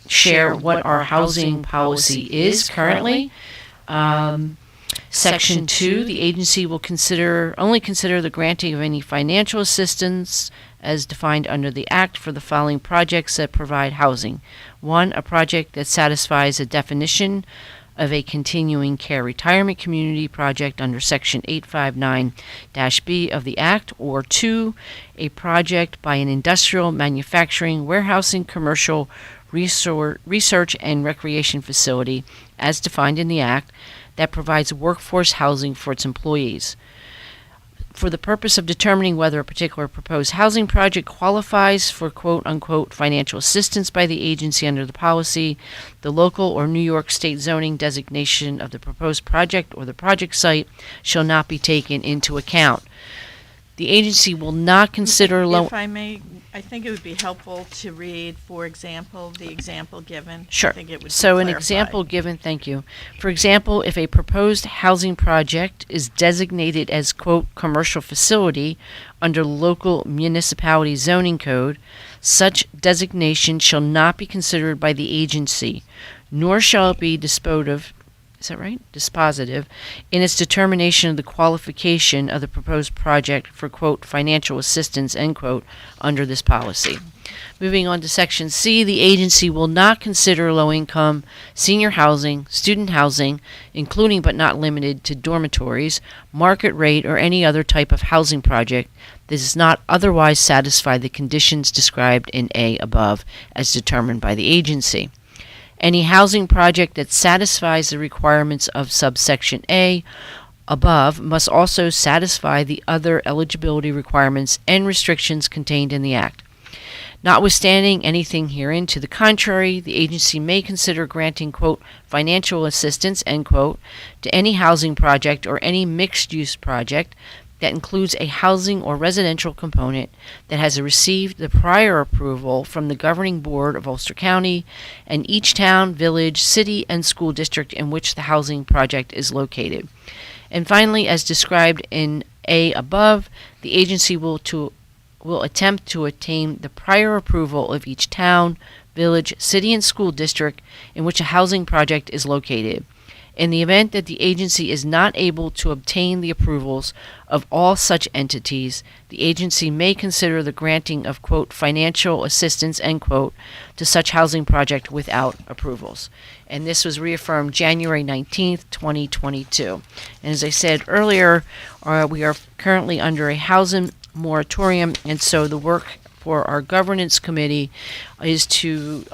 share what our housing policy is currently. Section 2, the agency will only consider the granting of any financial assistance as defined under the Act for the following projects that provide housing. 1, a project that satisfies a definition of a continuing care retirement community project under Section 859-B of the Act, or 2, a project by an industrial, manufacturing, warehousing, commercial, research, and recreation facility as defined in the Act that provides workforce housing for its employees. For the purpose of determining whether a particular proposed housing project qualifies for quote-unquote financial assistance by the agency under the policy, the local or New York State zoning designation of the proposed project or the project site shall not be taken into account. The agency will not consider If I may, I think it would be helpful to read, for example, the example given. Sure. I think it would So an clarify. example given, thank you. For example, if a proposed housing project is designated as, quote, commercial facility under local municipality zoning code, such designation shall not be considered by the agency, nor shall it be dispositive in its determination of the qualification of the proposed project for, quote, financial assistance, end quote, under this policy. Moving on to Section C, the agency will not consider low-income senior housing, student housing, including but not limited to dormitories, market rate, or any other type of housing project that does not otherwise satisfy the conditions described in A above as determined by the agency. Any housing project that satisfies the requirements of subsection A above must also satisfy the other eligibility requirements and restrictions contained in the Act. Notwithstanding anything herein to the contrary, the agency may consider granting, quote, financial assistance, end quote, to any housing project or any mixed-use project that includes a housing or residential component that has received the prior approval from the governing board of Ulster County and each town, village, city, and school district in which the housing project is located. And finally, as described in A above, the agency will attempt to attain the prior approval of each town, village, city, and school district in which a housing project is located. In the event that the agency is not able to obtain the approvals of all such entities, the agency may consider the granting of, quote, financial assistance, end quote, to such housing project without approvals. And this was reaffirmed January 19th, 2022. And as I said earlier, we are currently under a housing moratorium, and so the work for our governance committee is to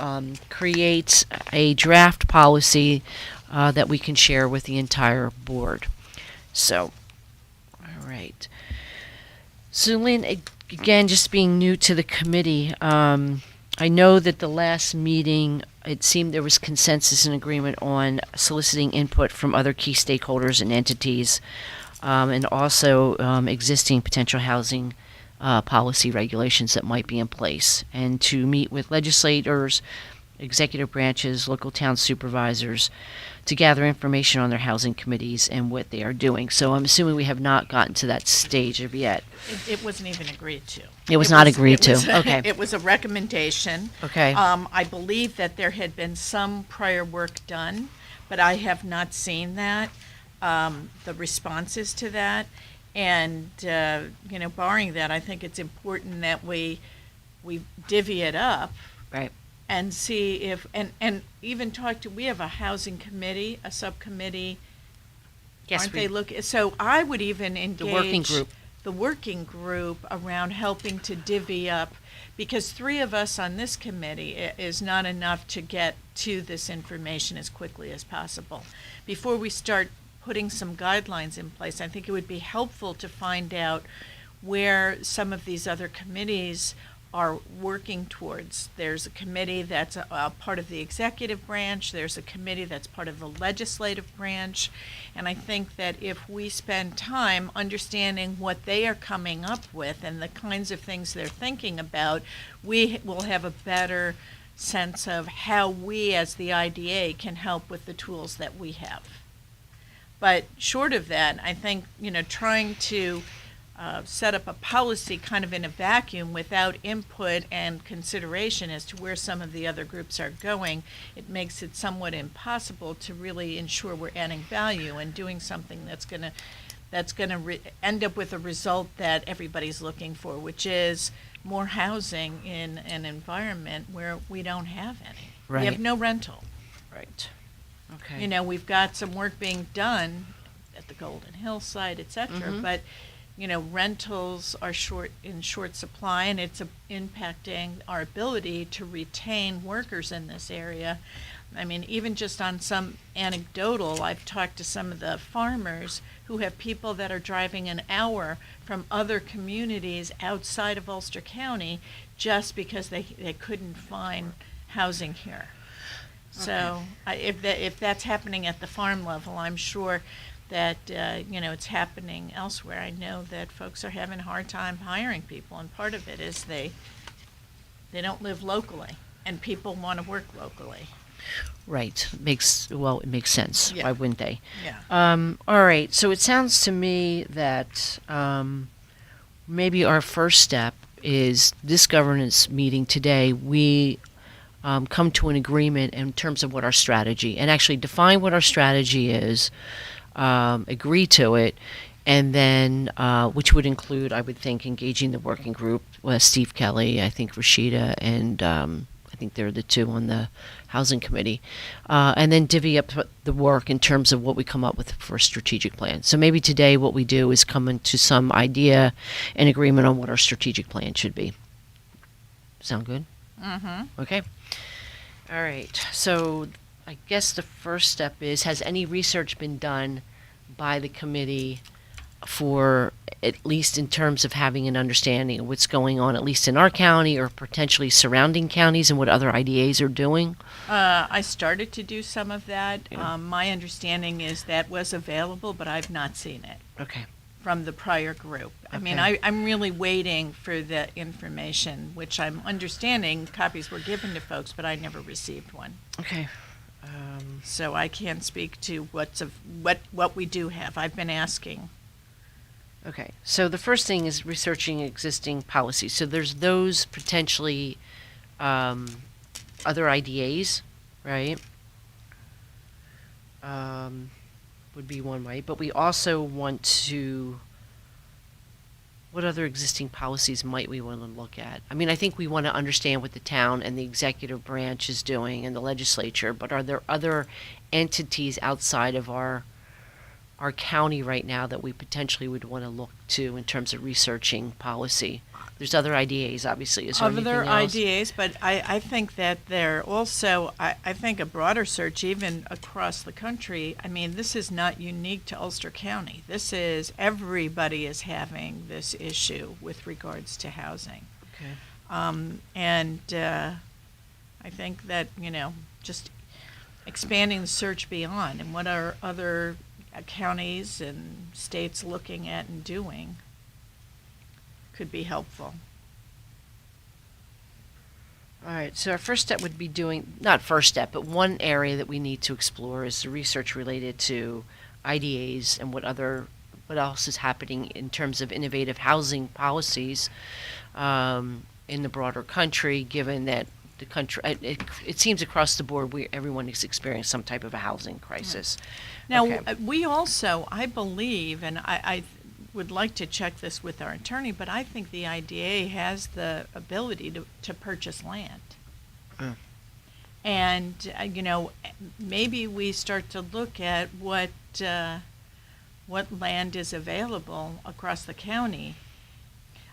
create a draft policy that we can share with the entire board. So, all right. So, Lynn, again, just being new to the committee, I know that the last meeting, it seemed there was consensus and agreement on soliciting input from other key stakeholders and entities, and also existing potential housing policy regulations that might be in place, and to meet with legislators, executive branches, local town supervisors, to gather information on their housing committees and what they are doing. So I'm assuming we have not gotten to that stage of yet. It wasn't even agreed to. It was not agreed to. Okay. It was a recommendation. Okay. I believe that there had been some prior work done, but I have not seen that, the responses to that. And, barring that, I think it's important that we divvy it up. Right. And see if, and even talk to, we have a housing committee, a subcommittee. Yes, Aren't they looking? So I would even engage the working group around helping to divvy up, because 3 of us on this committee is not enough to get to this information as quickly as possible. Before we start putting some guidelines in place, I think it would be helpful to find out where some of these other committees are working towards. There's a committee that's a part of the executive branch, there's a committee that's part of the legislative branch, and I think that if we spend time understanding what they are coming up with and the kinds of things they're thinking about, we will have a better sense of how we as the IDA can help with the tools that we have. But short of that, I think, trying to set up a policy kind of in a vacuum without input and consideration as to where some of the other groups are going, it makes it somewhat impossible to really ensure we're adding value and doing something that's going to end up with a result that everybody's looking for, which is more housing in an environment where we don't have any. Right. We have no rental. Right. Okay. You know, we've got some work being done at the Golden Hill site, et cetera, Mhm. but, you know, rentals are in short supply, and it's impacting our ability to retain workers in this area. I mean, even just on some anecdotal, I've talked to some of the farmers who have people that are driving an hour from other communities outside of Ulster County just because they couldn't find housing here. So if that's happening at the farm level, I'm sure that, you know, it's happening elsewhere. I know that folks are having a hard time hiring people, and part of it is they don't live locally, and people want to work locally. Right. It makes sense. Yeah. Why wouldn't they? Yeah. All right. So it sounds to me that maybe our first step is this governance meeting today. We come to an agreement in terms of what our strategy, and actually define what our strategy is, agree to it, and then which would include, I would think, engaging the working group with Steve Kelly, I think Rashida, and I think they're the two on the housing committee, and then divvy up the work in terms of what we come up with for a strategic plan. So maybe today what we do is come into some idea and agreement on what our strategic plan should be. Sound good? Mm-hmm. Okay. All right. So I guess the first step is, has any research been done by the committee for, at least in terms of having an understanding of what's going on, at least in our county or potentially surrounding counties, and what other IDAs are doing? I started to do some of that. Yeah. My understanding is that was available, but I've not seen it Okay. from the prior group. I mean, Okay. I'm really waiting for the information, which I'm understanding copies were given to folks, but I never received one. Okay. So I can't speak to what we do have. I've been asking. Okay. So the first thing is researching existing policies. So there's those potentially other IDAs, right? Would be one way. But we also want to, what other existing policies might we want to look at? I mean, I think we want to understand what the town and the executive branch is doing and the legislature, but are there other entities outside of our county right now that we potentially would want to look to in terms of researching policy? There's other IDAs, obviously. Is there anything Other else? IDAs, but I think that there also, I think a broader search even across the country. I mean, this is not unique to Ulster County. This is, everybody is having this issue with regards to housing. Okay. And I think that, you know, just expanding the search beyond, and what are other counties and states looking at and doing could be helpful. All right, so our first step would be doing, not first step, but one area that we need to explore is the research related to IDAs and what else is happening in terms of innovative housing policies in the broader country, given that the country, it seems across the board, everyone has experienced some type of a housing crisis. Now, Okay. we also, I believe, and I would like to check this with our attorney, but I think the IDA has the ability to purchase land. Mm. And, you know, maybe we start to look at what land is available across the county.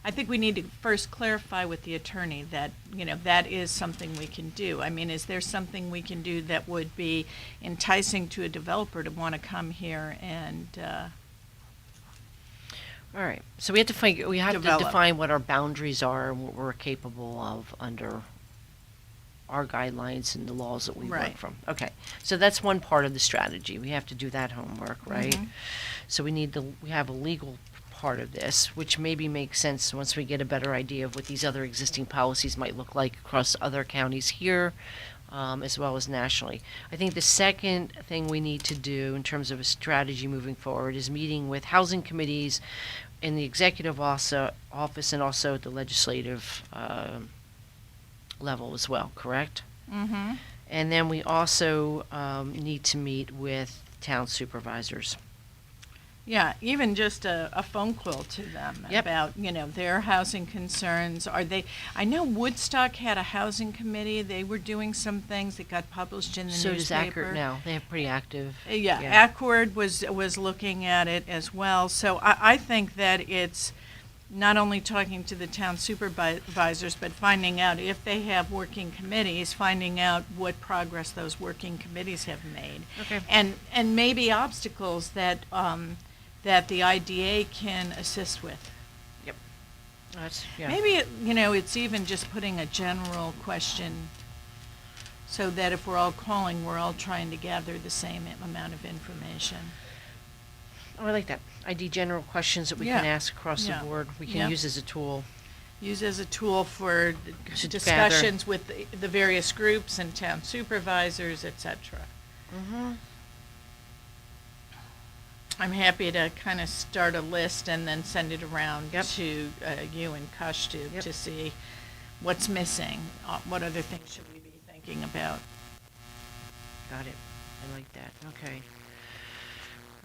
I think we need to first clarify with the attorney that, you know, that is something we can do. I mean, is there something we can do that would be enticing to a developer to want to come here and All right, so we have to Develop. define what our boundaries are and what we're capable of under our guidelines and the laws that we work Right. from. Okay, so that's one part of the strategy. We have to do that homework, right? Mhm. So we have a legal part of this, which maybe makes sense once we get a better idea of what these other existing policies might look like across other counties here, as well as nationally. I think the second thing we need to do in terms of a strategy moving forward is meeting with housing committees in the executive office and also at the legislative level as well, correct? Mm-hmm. And then we also need to meet with town supervisors. Yeah, even just a phone call to them Yep. about, their housing concerns. I know Woodstock had a housing committee. They were doing some things that got published in the So does newspaper. Ackert now. They have pretty active. Yeah, Yeah. Accord was looking at it as well. So I think that it's not only talking to the town supervisors, but finding out if they have working committees, finding out what progress those working committees have made. Okay. And maybe obstacles that the IDA can assist with. Yep. That's, yeah. Maybe, it's even just putting a general question so that if we're all calling, we're all trying to gather the same amount of information. Oh, I like that. ID general questions that we Yeah. can ask across Yeah. the board. We can Yeah. use as a tool. Use as a tool for To discussions with the various groups and town supervisors, et cetera. Mm-hmm. I'm happy to kind of start a list and then send it around Yep. to you and Kashtub Yep. to see what's missing, what other things should we be thinking about. Got it. I like that. Okay.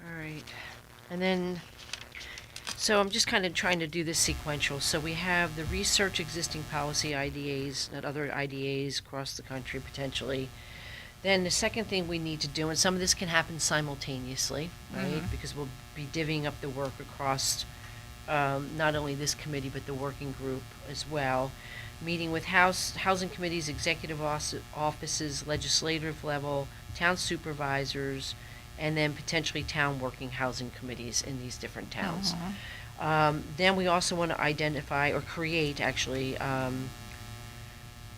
All right. And then, so I'm just kind of trying to do this sequential. So we have the research existing policy IDAs and other IDAs across the country potentially. Then the second thing we need to do, and some of this can happen simultaneously, right? Mhm. Because we'll be divvying up the work across not only this committee but the working group as well. Meeting with housing committees, executive offices, legislative level, town supervisors, and then potentially town working housing committees in these different towns. Then we also want to identify or create actually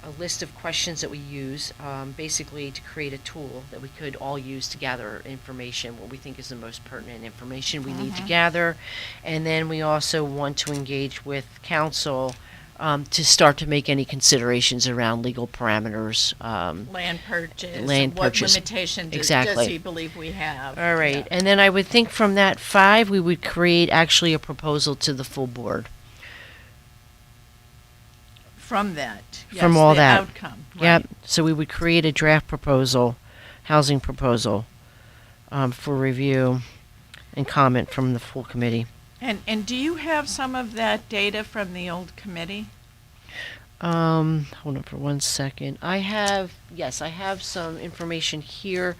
a list of questions that we use, basically to create a tool that we could all use to gather information, what we think is the most pertinent information we need to gather. And then we also want to engage with council to start to make any considerations around legal parameters. Land purchase. Land purchase. What limitations Exactly. does he believe we have? All right, Yeah. and then I would think from that 5, we would create actually a proposal to the full board. From that. From yes, all the that. outcome. Yep, Right. so we would create a draft proposal, housing proposal, for review and comment from the full committee. And do you have some of that data from the old committee? Hold on for 1 second. I have some information here,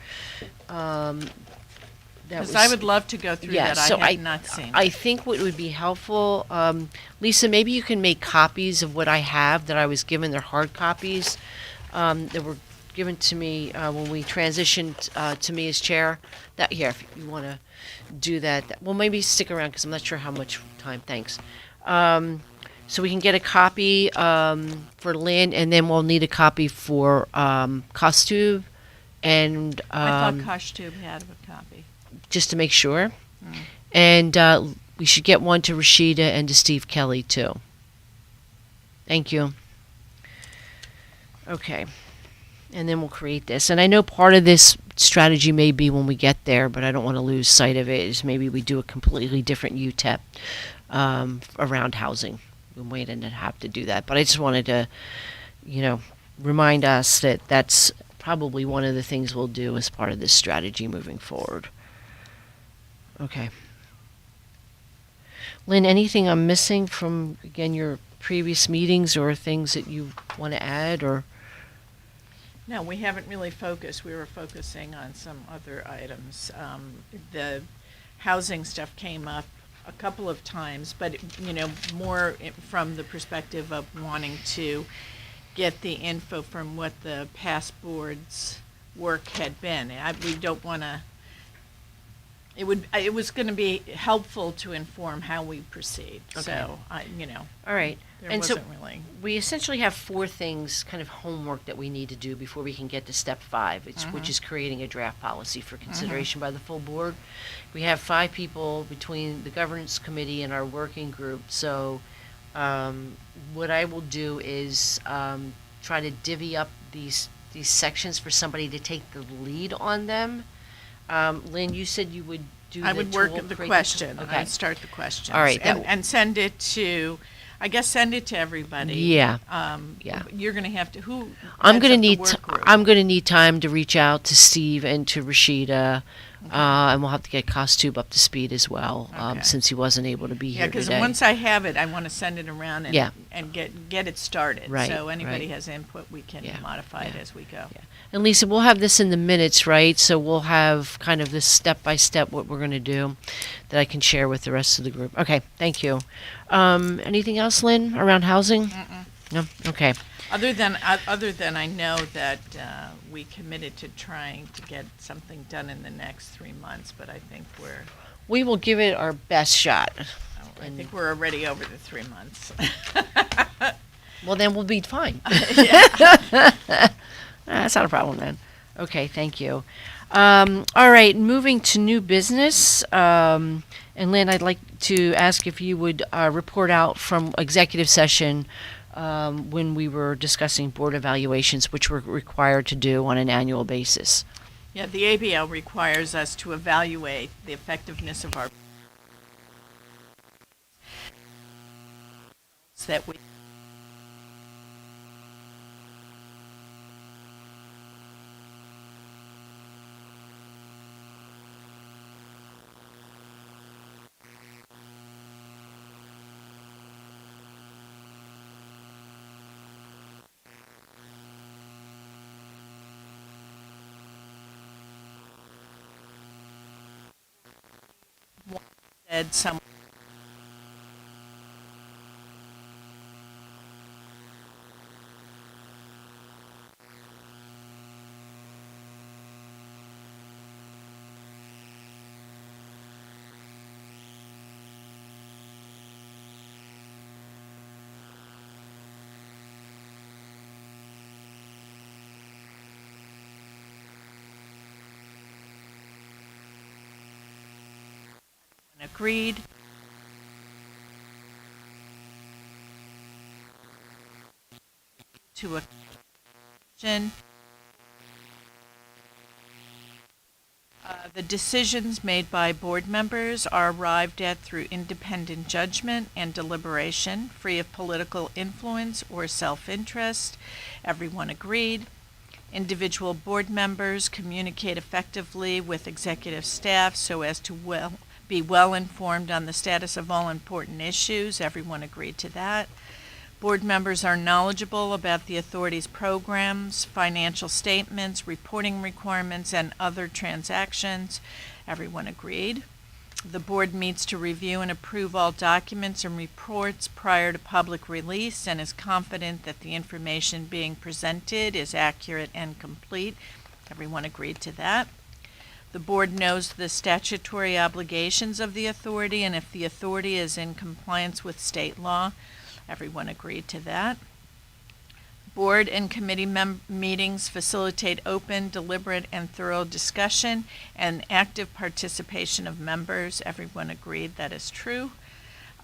that Because was. I would love to go through Yeah, that. so I have not seen I it. think what would be helpful, Lisa, maybe you can make copies of what I have that I was given. They're hard copies, that were given to me, when we transitioned, to me as chair. That, here, if you want to do that. Well, maybe stick around because I'm not sure how much time. Thanks. So we can get a copy, for Lynn, and then we'll need a copy for, Kostub, and, I thought Kashtub had a copy. just to make sure. Mm. And we should get one to Rashida and to Steve Kelly, too. Thank you. Okay. And then we'll create this. And I know part of this strategy may be when we get there, but I don't want to lose sight of it, is maybe we do a completely different UTEP around housing. We might end up have to do that. But I just wanted to, remind us that that's probably one of the things we'll do as part of this strategy moving forward. Okay. Lynn, anything I'm missing from, again, your previous meetings or things that you want to add or? No, we haven't really focused. We were focusing on some other items. The housing stuff came up a couple of times, but, more from the perspective of wanting to get the info from what the past board's work had been. We don't want to, it was going to be helpful to inform how we proceed. Okay. So, All right. there And so wasn't really. we essentially have 4 things, kind of homework that we need to do before we can get to step 5, which is creating a draft policy for consideration by the full board. We have 5 people between the governance committee and our working group. So what I will do is try to divvy up these these sections for somebody to take the lead on them. Lynn, you said you would do I the would work tool, the create question. Okay. I'd start the questions. All right, And send it to, I guess, send it to everybody. Yeah. Yeah. You're going to have to, who I'm heads gonna up the need work group? I'm gonna need time to reach out to Steve and to Rashida, and we'll have to get Cost-Tube up to speed as well, Okay. since he wasn't able to be Yeah, here because today. once I have it, I want to send it around and, Yeah. and get it started. Right, So anybody right. has input, we can Yeah, modify it yeah, as we go. yeah. And Lisa, we'll have this in the minutes, right? So we'll have kind of this step by step what we're going to do that I can share with the rest of the group. Okay, thank you. Anything else, Lynn, around housing? Mm-mm. No. Okay. Other than I know that we committed to trying to get something done in the next 3 months, but I think We will give it our best shot. I think we're already over the 3 months. Well, then we'll be fine. Yeah. That's not a problem then. Okay, thank you. All right, moving to new business. And Lynn, I'd like to ask if you would report out from executive session when we were discussing board evaluations, which we're required to do on an annual basis. Yeah, the ABL requires us to evaluate the effectiveness of our that we said some agreed. To a question. The decisions made by board members are arrived at through independent judgment and deliberation, free of political influence or self-interest. Everyone agreed. Individual board members communicate effectively with executive staff so as to be well informed on the status of all important issues. Everyone agreed to that. Board members are knowledgeable about the authority's programs, financial statements, reporting requirements, and other transactions. Everyone agreed. The board meets to review and approve all documents and reports prior to public release and is confident that the information being presented is accurate and complete. Everyone agreed to that. The board knows the statutory obligations of the authority, and if the authority is in compliance with state law, everyone agreed to that. Board and committee meetings facilitate open, deliberate, and thorough discussion and active participation of members. Everyone agreed that is true.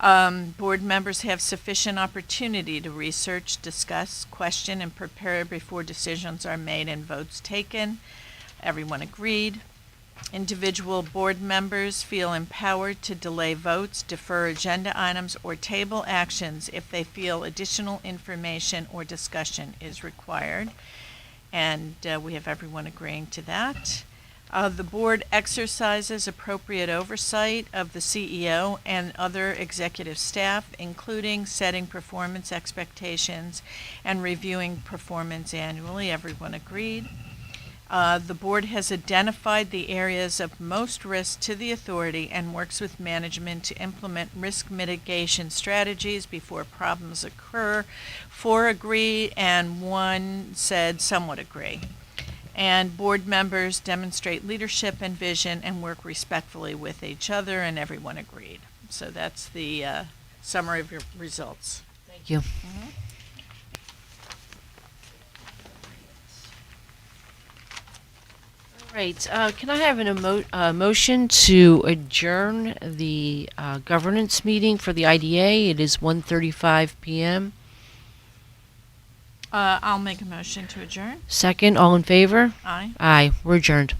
Board members have sufficient opportunity to research, discuss, question, and prepare before decisions are made and votes taken. Everyone agreed. Individual board members feel empowered to delay votes, defer agenda items, or table actions if they feel additional information or discussion is required. And we have everyone agreeing to that. The board exercises appropriate oversight of the CEO and other executive staff, including setting performance expectations and reviewing performance annually. Everyone agreed. The board has identified the areas of most risk to the authority and works with management to implement risk mitigation strategies before problems occur. 4 agree and 1 said somewhat agree. And board members demonstrate leadership and vision and work respectfully with each other, and everyone agreed. So that's the summary of your results. Thank you. Mhm. All right, can I have a motion to adjourn the governance meeting for the IDA? It is 1:35 p.m. I'll make a motion to adjourn. Second, all in favor? Aye. Aye, we're adjourned.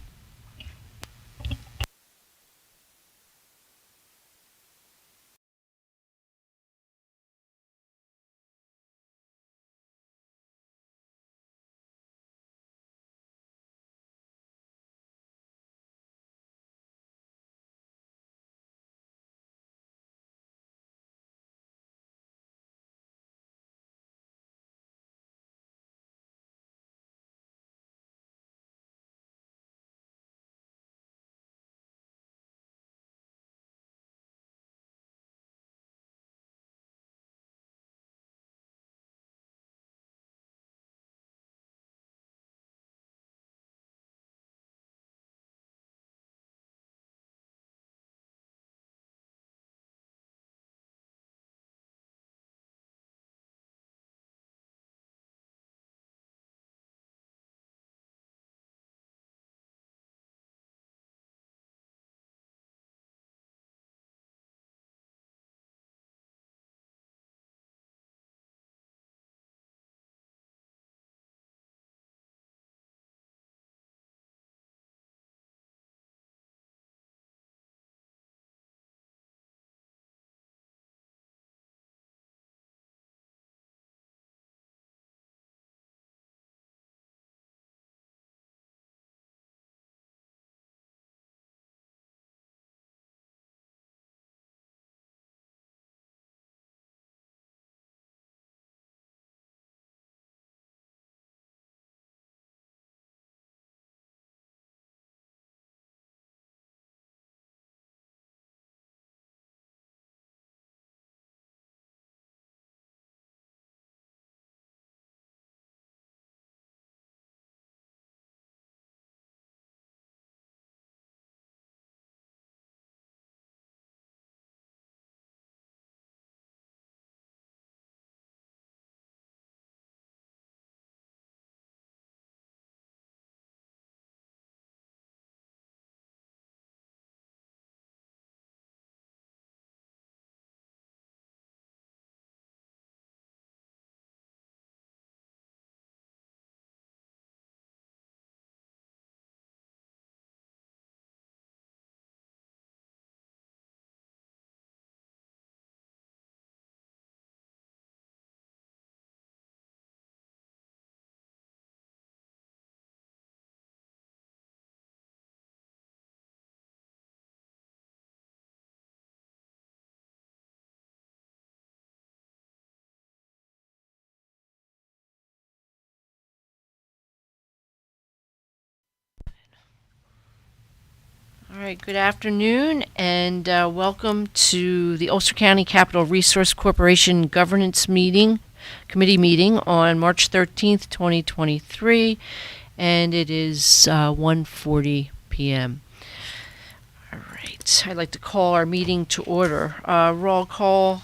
All right, good afternoon, and welcome to the Ulster County Capital Resource Corporation Governance Committee meeting on March 13th, 2023, and it is 1:40 p.m. All right, I'd like to call our meeting to order. Roll call: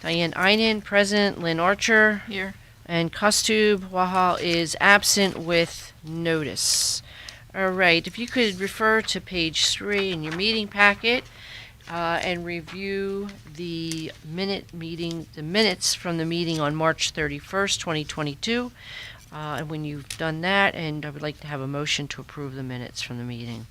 Diane Einen, present; Lynn Archer, Here. and Kostub Wahal is absent with notice. All right, if you could refer to page 3 in your meeting packet and review the minutes from the meeting on March 31st, 2022. And when you've done that, and I would like to have a motion to approve the minutes from the meeting.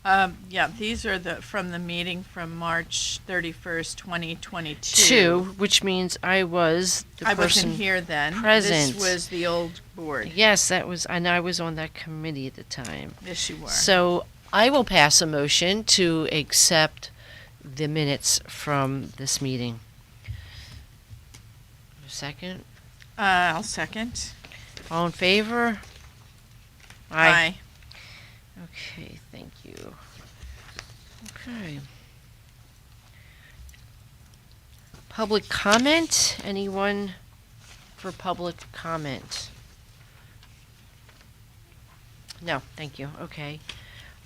Yeah, these are from the meeting from March 31st, 2022. Which means I was the I person wasn't here then. present. This was the old board. Yes, and I was on that committee at the time. Yes, you were. So I will pass a motion to accept the minutes from this meeting. Second? I'll second. All in favor? Aye. Okay, thank you. Okay. Public comment? Anyone for public comment? No, thank you. Okay.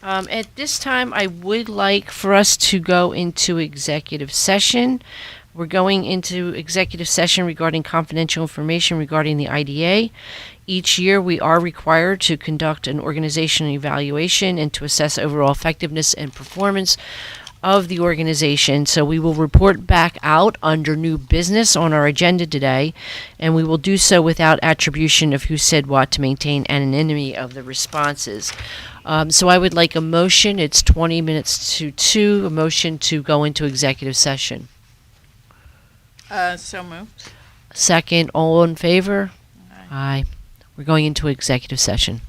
At this time, I would like for us to go into executive session. We're going into executive session regarding confidential information regarding the IDA. Each year, we are required to conduct an organizational evaluation and to assess overall effectiveness and performance of the organization. So we will report back out under new business on our agenda today, and we will do so without attribution of who said what to maintain anonymity of the responses. So I would like a motion. It's 20 minutes to 2, a motion to go into executive session. So moved. Second, all in favor? Aye. Aye. We're going into executive session.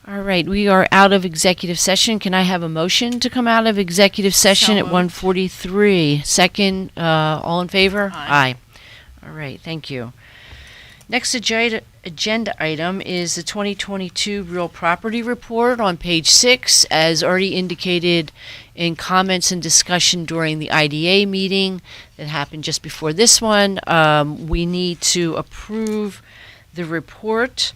All right, we are out of executive session. Can I have a motion to come out of executive session at moved. 1:43? Second, all in favor? Aye. All right, thank you. Next agenda item is the 2022 real property report on page 6. As already indicated in comments and discussion during the IDA meeting that happened just before this one, we need to approve the report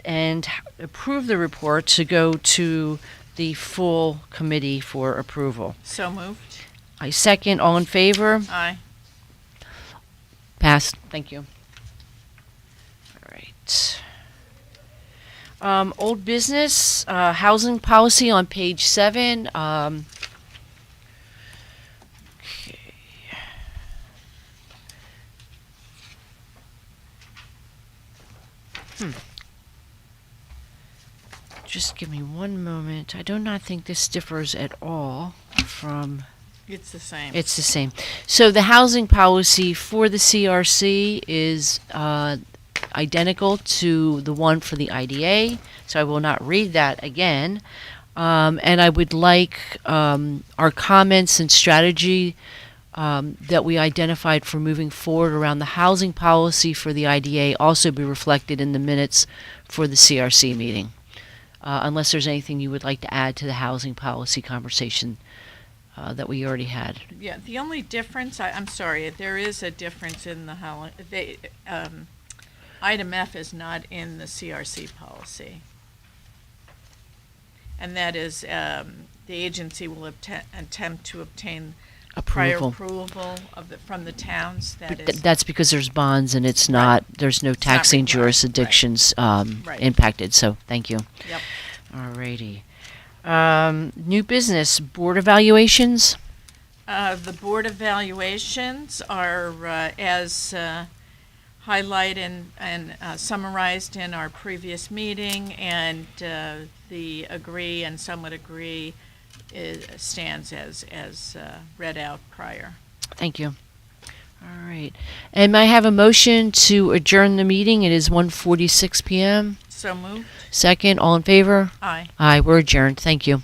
and approve the report to go to the full committee for approval. So moved. I second. All in favor? Aye. Passed. Thank you. All right. Old business, housing policy on page 7. Okay. Just give me one moment. I do not think this differs at all from... It's the same. It's the same. So the housing policy for the CRC is identical to the one for the IDA, so I will not read that again. And I would like our comments and strategy that we identified for moving forward around the housing policy for the IDA also be reflected in the minutes for the CRC meeting. Unless there's anything you would like to add to the housing policy conversation that we already had. Yeah, the only difference, I'm sorry, there is a difference in the how, item F is not in the CRC policy. And that is, the agency will attempt to obtain prior approval from the towns. That's because there's bonds and it's not, there's no taxing required, jurisdictions right. impacted, so thank you. Yep. Alrighty. New business, board evaluations. The board evaluations are as highlighted and summarized in our previous meeting, and the agree and somewhat agree stands as read out prior. Thank you. All right. And may I have a motion to adjourn the meeting? It is 1:46 p.m. So moved. Second, all in favor? Aye. Aye, we're adjourned. Thank you.